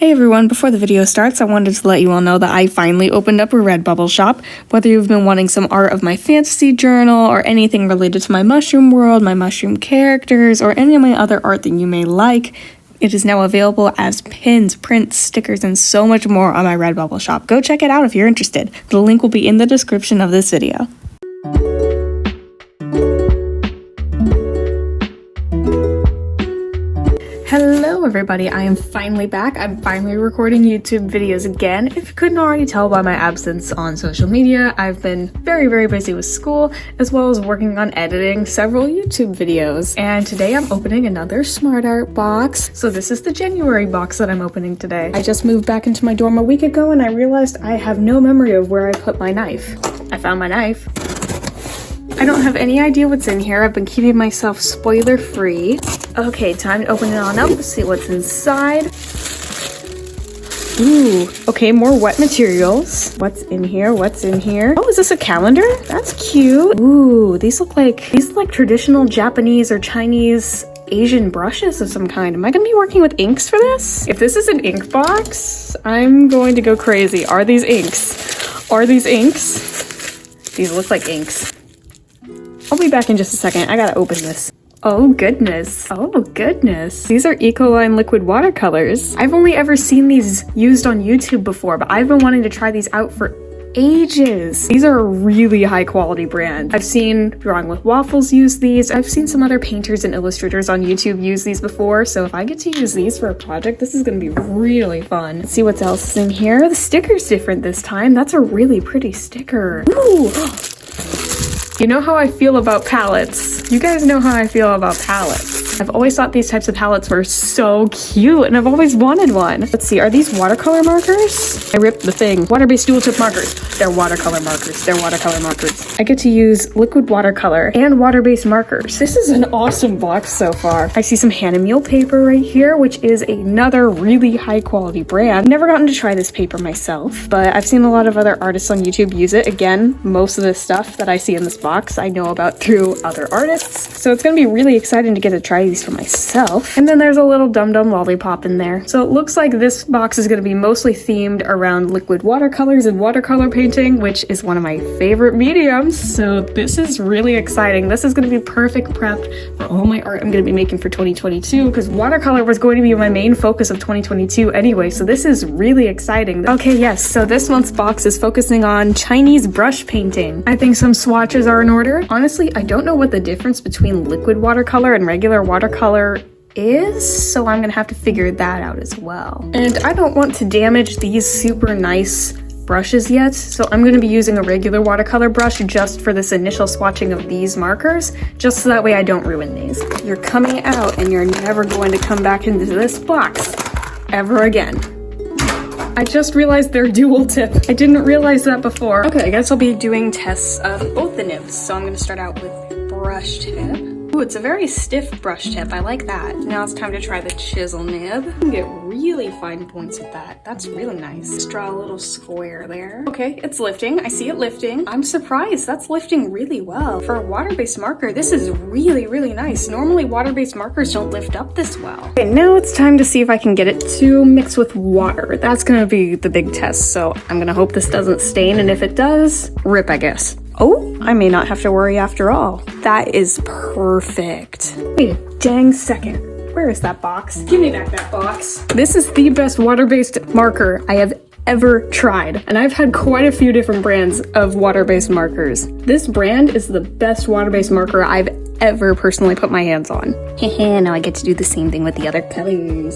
Hey everyone, before the video starts, I wanted to let you all know that I finally opened up a Redbubble shop. Whether you've been wanting some art of my fantasy journal or anything related to my mushroom world, my mushroom characters, or any of my other art that you may like, it is now available as pins, prints, stickers, and so much more on my Redbubble shop. Go check it out if you're interested. The link will be in the description of this video. Hello everybody, I am finally back. I'm finally recording YouTube videos again. If you couldn't already tell by my absence on social media, I've been very busy with school, as well as working on editing several YouTube videos. And today I'm opening another SmartArt box. So this is the January box that I'm opening today. I just moved back into my dorm a week ago and I realized I have no memory of where I put my knife. I found my knife. I don't have any idea what's in here. I've been keeping myself spoiler free. Okay, time to open it on up, see what's inside. Ooh, okay, more wet materials. What's in here? What's in here? Oh, is this a calendar? That's cute. Ooh, these look like traditional Japanese or Chinese Asian brushes of some kind. Am I gonna be working with inks for this? If this is an ink box, I'm going to go crazy. Are these inks? Are these inks? These look like inks. I'll be back in just a second. I gotta open this. Oh goodness. Oh goodness. These are Ecoline liquid watercolors. I've only ever seen these used on YouTube before, but I've been wanting to try these out for ages. These are a really high quality brand. I've seen Drawing with Waffles use these. I've seen some other painters and illustrators on YouTube use these before, so if I get to use these for a project, this is gonna be really fun. Let's see what else is in here. The sticker's different this time. That's a really pretty sticker. Ooh. You know how I feel about palettes. You guys know how I feel about palettes. I've always thought these types of palettes were so cute and I've always wanted one. Let's see, are these watercolor markers? I ripped the thing. Water-based dual tip markers. They're watercolor markers. They're watercolor markers. I get to use liquid watercolor and water-based markers. This is an awesome box so far. I see some Hahnemuhle paper right here, which is another really high quality brand. I've never gotten to try this paper myself, but I've seen a lot of other artists on YouTube use it. Again, most of the stuff that I see in this box I know about through other artists. So it's gonna be really exciting to get to try these for myself. And then there's a little dum-dum lollipop in there. So it looks like this box is gonna be mostly themed around liquid watercolors and watercolor painting, which is one of my favorite mediums. So this is really exciting. This is gonna be perfect prep for all my art I'm gonna be making for 2022, because watercolor was going to be my main focus of 2022 anyway. So this is really exciting. Okay, yes, so this month's box is focusing on Chinese brush painting. I think some swatches are in order. Honestly, I don't know what the difference between liquid watercolor and regular watercolor is, so I'm gonna have to figure that out as well. And I don't want to damage these super nice brushes yet, so I'm going to be using a regular watercolor brush just for this initial swatching of these markers, just so that way I don't ruin these. You're coming out and you're never going to come back into this box ever again. I just realized they're dual tip. I didn't realize that before. Okay, I guess I'll be doing tests of both the nibs. So I'm gonna start out with brush tip. Ooh, it's a very stiff brush tip. I like that. Now it's time to try the Chisel Nib. You can get really fine points with that. That's really nice. Just draw a little square there. Okay, it's lifting. I see it lifting. I'm surprised. That's lifting really well. For a water-based marker, this is really nice. Normally, water-based markers don't lift up this well. Okay, now it's time to see if I can get it to mix with water. That's gonna be the big test, so I'm gonna hope this doesn't stain, and if it does, rip, I guess. Oh, I may not have to worry after all. That is perfect. Wait a dang second. Where is that box? Give me back that box. This is the best water-based marker I have ever tried. And I've had quite a few different brands of water-based markers. This brand is the best water-based marker I've ever personally put my hands on. Hehe, now I get to do the same thing with the other colors.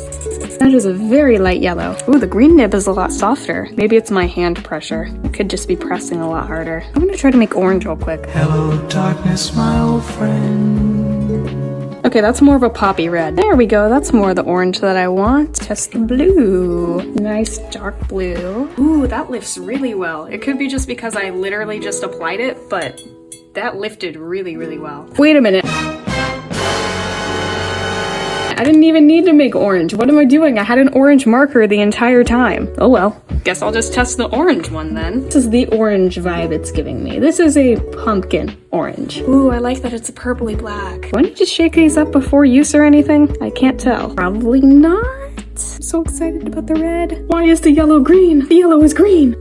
That is a very light yellow. Ooh, the green nib is a lot softer. Maybe it's my hand pressure. I could just be pressing a lot harder. I'm gonna try to make orange real quick. Hello, darkness, my old friend. Okay, that's more of a poppy red. There we go, that's more of the orange that I want. Test the blue. Nice dark blue. Ooh, that lifts really well. It could be just because I literally just applied it, but that lifted really well. Wait a minute. I didn't even need to make orange. What am I doing? I had an orange marker the entire time. Oh well. Guess I'll just test the orange one then. This is the orange vibe it's giving me. This is a pumpkin orange. Ooh, I like that it's a purpley black. Do I need to shake these up before use or anything? I can't tell. Probably not. I'm so excited about the red. Why is the yellow green? The yellow is green.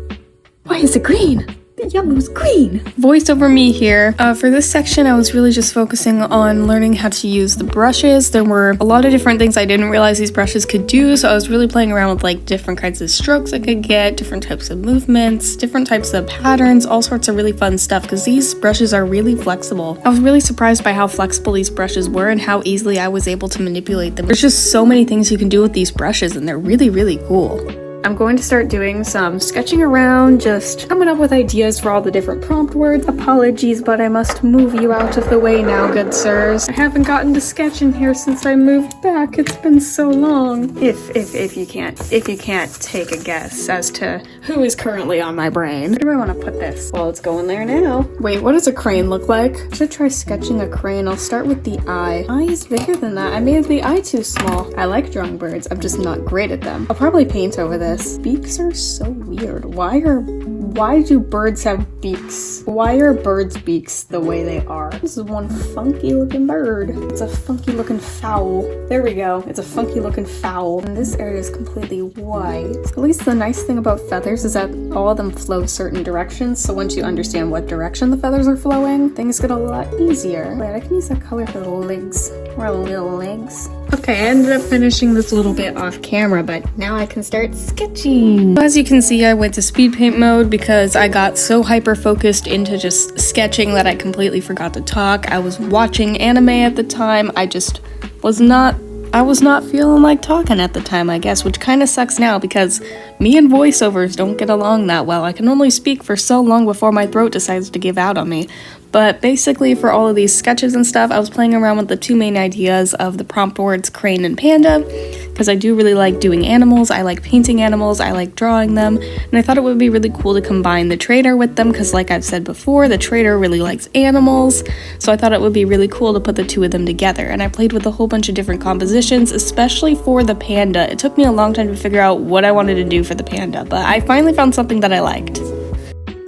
Why is it green? The yellow is green. Voiceover me here. For this section, I was really just focusing on learning how to use the brushes. There were a lot of different things I didn't realize these brushes could do, so I was really playing around with like different kinds of strokes I could get, different types of movements, different types of patterns, all sorts of really fun stuff because these brushes are really flexible. I was really surprised by how flexible these brushes were and how easily I was able to manipulate them. There's just so many things you can do with these brushes and they're really, really cool. I'm going to start doing some sketching around, just coming up with ideas for all the different prompt words. Apologies, but I must move you out of the way now, good sirs. I haven't gotten to sketching here since I moved back. It's been so long. If you can't take a guess as to who is currently on my brain. Where do I want to put this? Well, it's going there now. Wait, what does a crane look like? I should try sketching a crane. I'll start with the eye. Eye is bigger than that. I made the eye too small. I like drawing birds. I'm just not great at them. I'll probably paint over this. Beaks are so weird. Why do birds have beaks? Why are birds' beaks the way they are? This is one funky looking bird. It's a funky looking fowl. There we go. It's a funky looking fowl. And this area is completely white. At least the nice thing about feathers is that all of them flow certain directions. So once you understand what direction the feathers are flowing, things get a lot easier. Wait, I can use that color for the legs. Or little legs. Okay, I ended up finishing this little bit off camera, but now I can start sketching. As you can see, I went to speed paint mode because I got so hyper focused into just sketching that I completely forgot to talk. I was watching anime at the time. I was not feeling like talking at the time, I guess, which kind of sucks now because me and voiceovers don't get along that well. I can only speak for so long before my throat decides to give out on me. But basically for all of these sketches and stuff, I was playing around with the two main ideas of the prompt words crane and panda, because I do really like doing animals. I like painting animals, I like drawing them, and I thought it would be really cool to combine the trader with them because like I've said before, the trader really likes animals, so I thought it would be really cool to put the two of them together. And I played with a whole bunch of different compositions, especially for the panda. It took me a long time to figure out what I wanted to do for the panda, but I finally found something that I liked.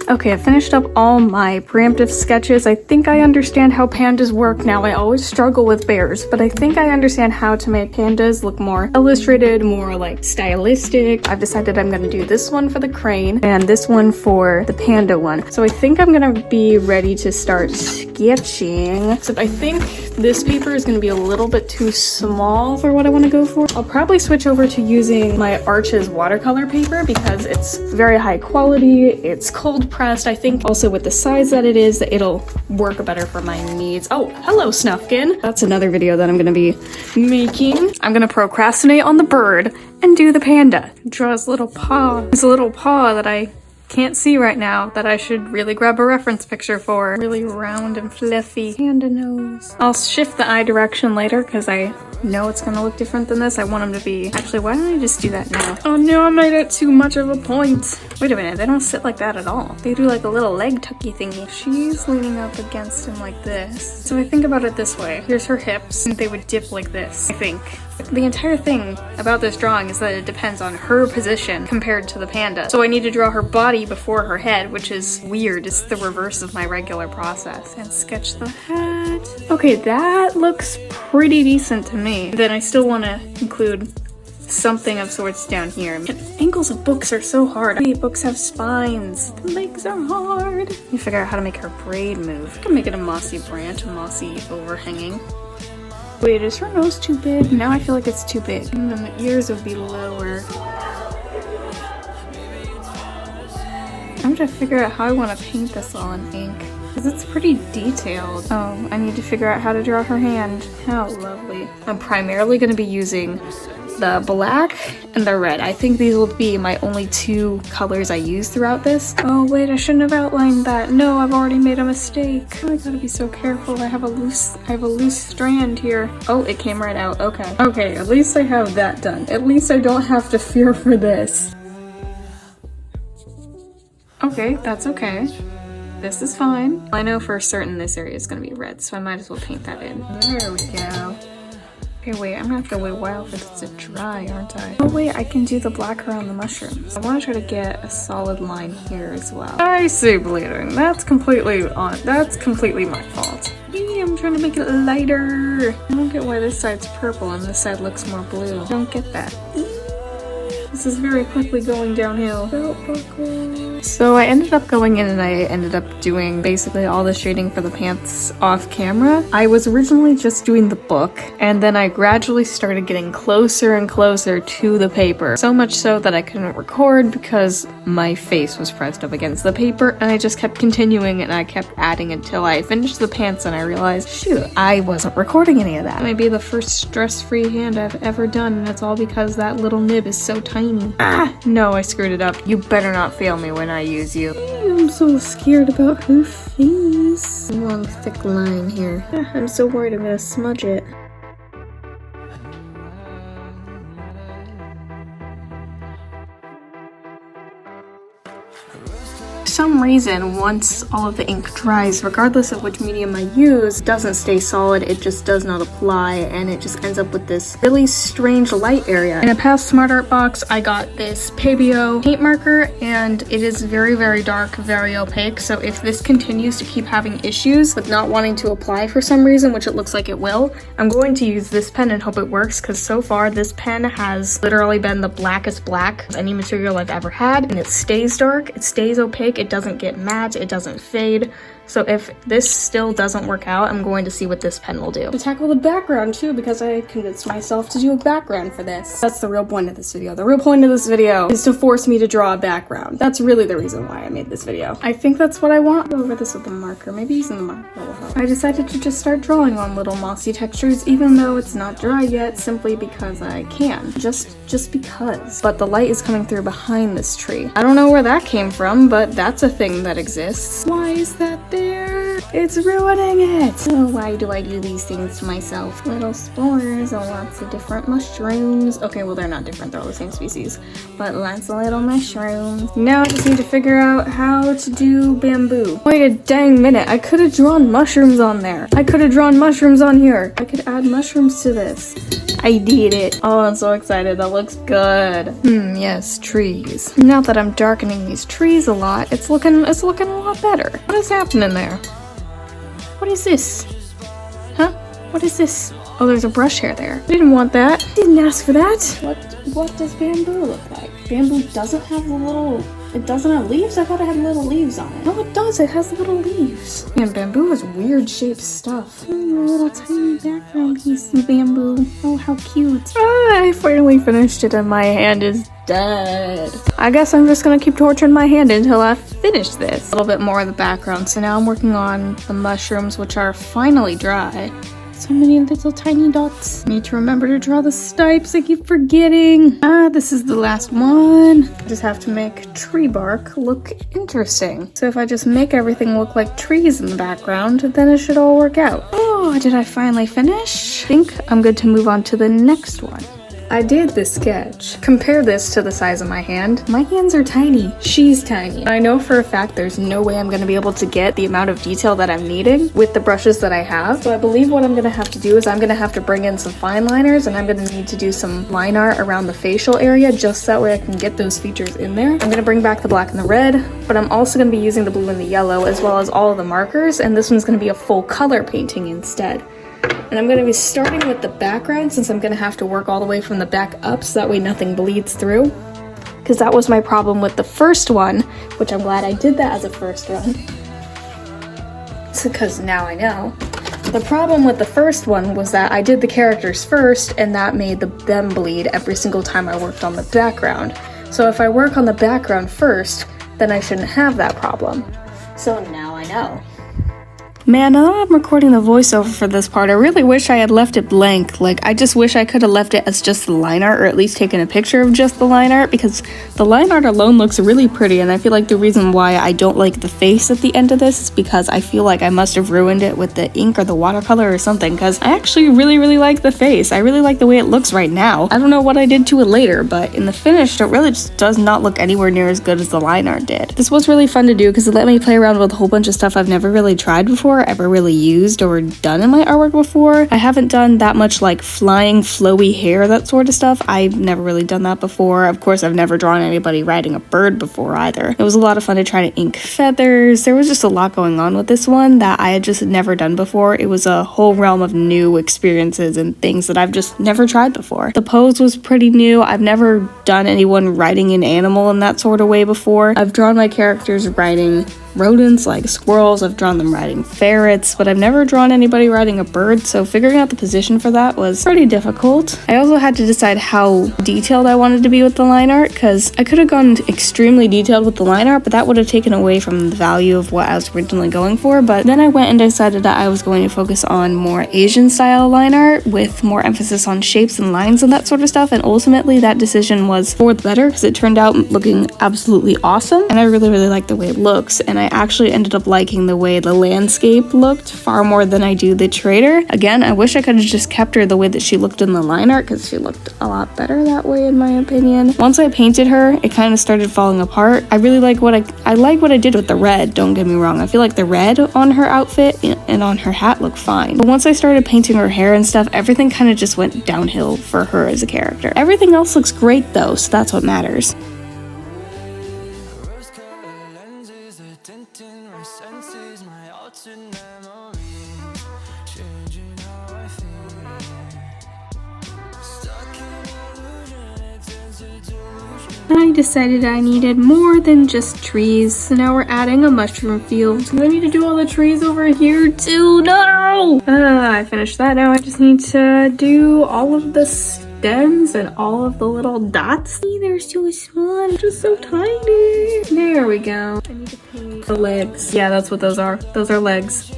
Okay, I finished up all my preemptive sketches. I think I understand how pandas work now. I always struggle with bears, but I think I understand how to make pandas look more illustrated, more like stylistic. I've decided I'm gonna do this one for the crane and this one for the panda one. So I think I'm gonna be ready to start sketching. Except I think this paper is gonna be a little bit too small for what I wanna go for. I'll probably switch over to using my Arches watercolor paper because it's very high quality, it's cold pressed. I think also with the size that it is, it'll work better for my needs. Oh, hello Snuffkin. That's another video that I'm gonna be making. I'm gonna procrastinate on the bird and do the panda. Draw his little paw. His little paw that I can't see right now that I should really grab a reference picture for. Really round and fluffy. Panda nose. I'll shift the eye direction later because I know it's gonna look different than this. I want him to be... Actually, why don't I just do that now? Oh no, I made it too much of a point. Wait a minute, they don't sit like that at all. They do like a little leg tucky thingy. She's leaning up against him like this. So I think about it this way. Here's her hips, and they would dip like this, I think. The entire thing about this drawing is that it depends on her position compared to the panda. So I need to draw her body before her head, which is weird. It's the reverse of my regular process. And sketch the hat. Okay, that looks pretty decent to me. Then I still want to include something of sorts down here. Angles of books are so hard. Hey, books have spines. The legs are hard. You figure out how to make her braid move. I can make it a mossy branch, a mossy overhanging. Wait, is her nose too big? Now I feel like it's too big. And then the ears would be lower. I'm gonna figure out how I want to paint this all in ink. Because it's pretty detailed. Oh, I need to figure out how to draw her hand. How lovely. I'm primarily going to be using the black and the red. I think these will be my only two colors I use throughout this. Oh wait, I shouldn't have outlined that. No, I've already made a mistake. Oh, I gotta be so careful. I have a loose strand here. Oh, it came right out. Okay. Okay, at least I have that done. At least I don't have to fear for this. Okay, that's okay. This is fine. I know for certain this area is gonna be red, so I might as well paint that in. There we go. Okay, wait, I'm gonna have to wait a while for this to dry, aren't I? Oh wait, I can do the black around the mushrooms. I wanna try to get a solid line here as well. I see bleeding. That's completely my fault. Hey, I'm trying to make it lighter. I don't get why this side's purple and this side looks more blue. I don't get that. This is very quickly going downhill. Belt buckle. So I ended up going in and I ended up doing basically all the shading for the pants off camera. I was originally just doing the book, and then I gradually started getting closer and closer to the paper. So much so that I couldn't record because my face was pressed up against the paper, and I just kept continuing and I kept adding until I finished the pants and I realized, shoot, I wasn't recording any of that. It may be the first stress-free hand I've ever done, and it's all because that little nib is so tiny. Ah, no, I screwed it up. You better not fail me when I use you. I'm so scared about her face. Long thick line here. I'm so worried I'm gonna smudge it. For some reason, once all of the ink dries, regardless of which medium I use, it doesn't stay solid, it just does not apply, and it just ends up with this really strange light area. In a past SmartArt box, I got this Pabio paint marker, and it is very, very dark, very opaque, so if this continues to keep having issues with not wanting to apply for some reason, which it looks like it will, I'm going to use this pen and hope it works, because so far this pen has literally been the blackest black of any material I've ever had, and it stays dark, it stays opaque, it doesn't get matte, it doesn't fade. So if this still doesn't work out, I'm going to see what this pen will do. To tackle the background too, because I convinced myself to do a background for this. That's the real point of this video. The real point of this video is to force me to draw a background. That's really the reason why I made this video. I think that's what I want. Go over this with a marker. Maybe using the marker will help. I decided to just start drawing on little mossy textures, even though it's not dry yet, simply because I can. Just because. But the light is coming through behind this tree. I don't know where that came from, but that's a thing that exists. Why is that there? It's ruining it! Oh, why do I do these things to myself? Little spores and lots of different mushrooms. Okay, well they're not different, they're all the same species. But lots of little mushrooms. Now I just need to figure out how to do bamboo. Wait a dang minute, I could have drawn mushrooms on there. I could have drawn mushrooms on here. I could add mushrooms to this. I did it. Oh, I'm so excited. That looks good. Yes, trees. Now that I'm darkening these trees a lot, it's looking a lot better. What is happening there? What is this? Huh? What is this? Oh, there's a brush hair there. I didn't want that. Didn't ask for that. What does bamboo look like? Bamboo doesn't have the little... It doesn't have leaves? I thought it had little leaves on it. No, it does. It has little leaves. Man, bamboo is weird shaped stuff. A little tiny background piece of bamboo. Oh, how cute. Ah, I finally finished it and my hand is dead. I guess I'm just gonna keep torturing my hand until I finish this. A little bit more of the background. So now I'm working on the mushrooms, which are finally dry. So many little tiny dots. Need to remember to draw the stipes. I keep forgetting. This is the last one. I just have to make tree bark look interesting. So if I just make everything look like trees in the background, then it should all work out. Oh, did I finally finish? I think I'm good to move on to the next one. I did this sketch. Compare this to the size of my hand. My hands are tiny. She's tiny. I know for a fact there's no way I'm gonna be able to get the amount of detail that I'm needing with the brushes that I have. So I believe what I'm gonna have to do is I'm gonna have to bring in some fine liners, and I'm gonna need to do some line art around the facial area just that way I can get those features in there. I'm gonna bring back the black and the red, but I'm also gonna be using the blue and the yellow as well as all of the markers, and this one's gonna be a full color painting instead. And I'm going to be starting with the background since I'm going to have to work all the way from the back up so that way nothing bleeds through. Because that was my problem with the first one, which I'm glad I did that as a first run. Because now I know. The problem with the first one was that I did the characters first and that made them bleed every single time I worked on the background. So if I work on the background first, then I shouldn't have that problem. So now I know. Man, now that I'm recording the voiceover for this part, I really wish I had left it blank. Like, I just wish I could have left it as just the line art, or at least taken a picture of just the line art, because the line art alone looks really pretty, and I feel like the reason why I don't like the face at the end of this is because I feel like I must have ruined it with the ink or the watercolor or something, because I actually really like the face. I really like the way it looks right now. I don't know what I did to it later, but in the finished, it really just does not look anywhere near as good as the line art did. This was really fun to do because it let me play around with a whole bunch of stuff I've never really tried before, before, ever really used or done in my artwork before. I haven't done that much like flying, flowy hair, that sort of stuff. I've never really done that before. Of course, I've never drawn anybody riding a bird before either. It was a lot of fun to try to ink feathers. There was just a lot going on with this one that I had just never done before. It was a whole realm of new experiences and things that I've just never tried before. The pose was pretty new. I've never done anyone riding an animal in that sort of way before. I've drawn my characters riding rodents like squirrels. I've drawn them riding ferrets, but I've never drawn anybody riding a bird, so figuring out the position for that was pretty difficult. I also had to decide how detailed I wanted to be with the line art, because I could have gone extremely detailed with the line art, but that would have taken away from the value of what I was originally going for. But then I went and decided that I was going to focus on more Asian style line art with more emphasis on shapes and lines and that sort of stuff, and ultimately that decision was for the better because it turned out looking absolutely awesome, and I really like the way it looks. And I actually ended up liking the way the landscape looked far more than I do the trader. Again, I wish I could have just kept her the way that she looked in the line art, because she looked a lot better that way in my opinion. Once I painted her, it kind of started falling apart. I really like what I like what I did with the red, don't get me wrong. I feel like the red on her outfit and on her hat looked fine. But once I started painting her hair and stuff, everything kind of just went downhill for her as a character. Everything else looks great though, so that's what matters. I decided I needed more than just trees, so now we're adding a mushroom field. Do I need to do all the trees over here too? No! I finished that. Now I just need to do all of the stems and all of the little dots. They're so small, they're just so tiny. There we go. I need to paint the legs. Yeah, that's what those are. Those are legs.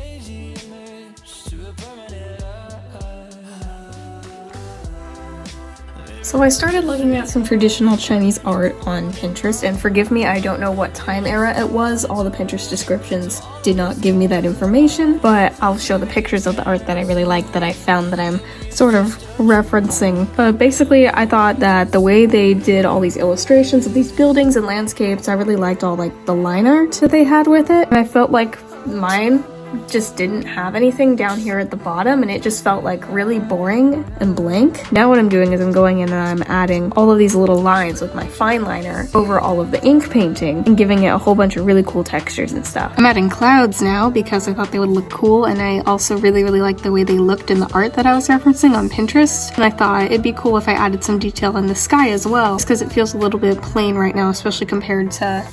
So I started looking at some traditional Chinese art on Pinterest, and forgive me, I don't know what time era it was. All the Pinterest descriptions did not give me that information, but I'll show the pictures of the art that I really like that I found that I'm sort of referencing. But basically, I thought that the way they did all these illustrations of these buildings and landscapes, I really liked all like the line art that they had with it. And I felt like mine just didn't have anything down here at the bottom, and it just felt like really boring and blank. Now what I'm doing is I'm going in and I'm adding all of these little lines with my fine liner over all of the ink painting and giving it a whole bunch of really cool textures and stuff. I'm adding clouds now because I thought they would look cool, and I also really liked the way they looked in the art that I was referencing on Pinterest, and I thought it'd be cool if I added some detail in the sky as well, just because it feels a little bit plain right now, especially compared to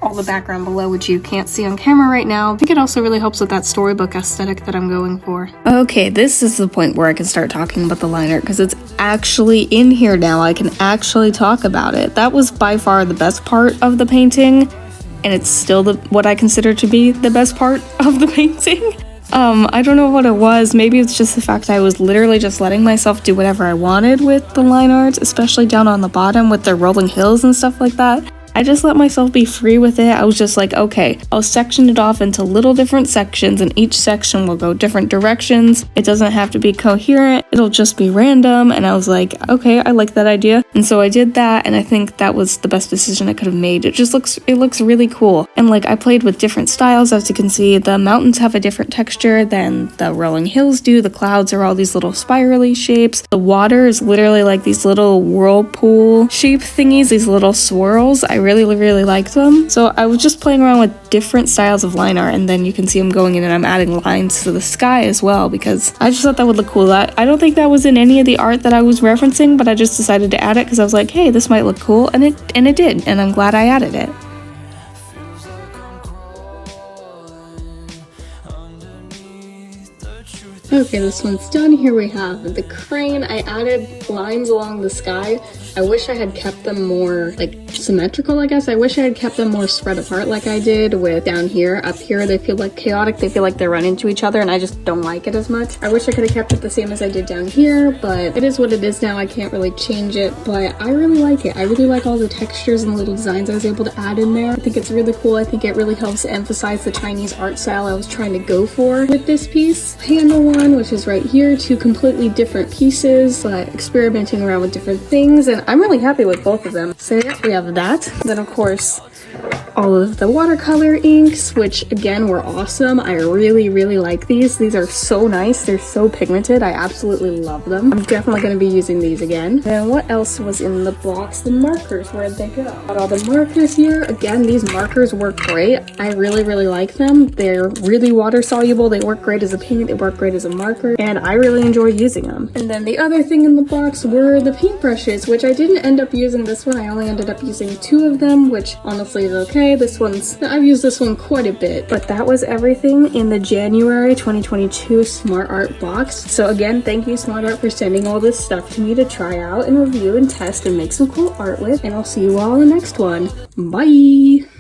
all the background below, which you can't see on camera right now. I think it also really helps with that storybook aesthetic that I'm going for. Okay, this is the point where I can start talking about the line art, because it's actually in here now. I can actually talk about it. That was by far the best part of the painting, and it's still what I consider to be the best part of the painting. I don't know what it was. Maybe it's just the fact I was literally just letting myself do whatever I wanted with the line art, especially down on the bottom with the rolling hills and stuff like that. I just let myself be free with it. I was just like, okay, I'll section it off into little different sections, and each section will go different directions. It doesn't have to be coherent. It'll just be random. And I was like, okay, I like that idea. And so I did that, and I think that was the best decision I could have made. It looks really cool. And like, I played with different styles. As you can see, the mountains have a different texture than the rolling hills do. The clouds are all these little spirally shapes. The water is literally like these little whirlpool shape thingies, these little swirls. I really liked them. So I was just playing around with different styles of line art, and then you can see I'm going in and I'm adding lines to the sky as well, because I just thought that would look cool. I don't think that was in any of the art that I was referencing, but I just decided to add it because I was like, hey, this might look cool, and it did, and I'm glad I added it. Okay, this one's done. Here we have the crane. I added lines along the sky. I wish I had kept them more like symmetrical, I guess. I wish I had kept them more spread apart like I did with down here. Up here they feel like chaotic. They feel like they run into each other, and I just don't like it as much. I wish I could have kept it the same as I did down here, but it is what it is now. I can't really change it, but I really like it. I really like all the textures and little designs I was able to add in there. I think it's really cool. I think it really helps emphasize the Chinese art style I was trying to go for with this piece. Handle one, which is right here, two completely different pieces, but experimenting around with different things, and I'm really happy with both of them. So yeah, we have that. Then of course, all of the watercolor inks, which again were awesome. I really like these. These are so nice. They're so pigmented. I absolutely love them. I'm definitely going to be using these again. And what else was in the box? The markers, where'd they go? Got all the markers here. Again, these markers work great. I really like them. They're really water soluble. They work great as a paint. They work great as a marker, and I really enjoy using them. And then the other thing in the box were the paintbrushes, which I didn't end up using this one. I only ended up using 2 of them, which honestly is okay. I've used this one quite a bit, but that was everything in the January 2022 SmartArt box. So again, thank you SmartArt for sending all this stuff to me to try out and review and test and make some cool art with, and I'll see you all in the next one. Bye!